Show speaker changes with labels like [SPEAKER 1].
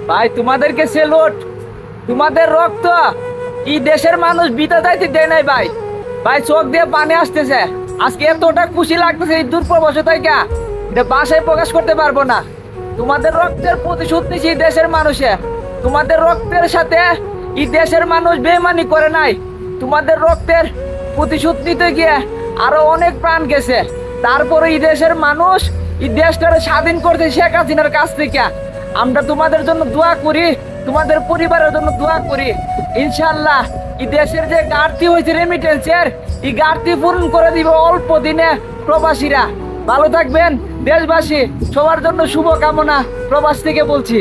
[SPEAKER 1] ভাই তোমাদেরকে সেলুট। তোমাদের রক্ত এই দেশের মানুষ বিতা যাইতে দেয় নাই ভাই। ভাই চোখ দিয়ে পানি আসতেছে। আজকে এতটা খুশি লাগতেছে এই দুর্প্রবাস থেকে, এটা ভাষায় প্রকাশ করতে পারবো না। তোমাদের রক্তের প্রতিশোধ নিছি এই দেশের মানুষে। তোমাদের রক্তের সাথে এই দেশের মানুষ বেইমানি করে নাই। তোমাদের রক্তের প্রতিশোধ নিতে গিয়ে আরো অনেক প্রাণ গেছে। তারপরে এই দেশের মানুষ এই দেশটারে স্বাধীন করতে শেখ হাসিনার কাছ থেকে। আমরা তোমাদের জন্য দোয়া করি, তোমাদের পরিবারের জন্য দোয়া করি। ইনশাআল্লাহ এই দেশের যে ঘাটতি হয়েছে রেমিটেন্সের, এই ঘাটতি পূরণ করে দিব অল্প দিনে প্রবাসীরা। ভালো থাকবেন দেশবাসী, সবার জন্য শুভ কামনা প্রবাস থেকে বলছি।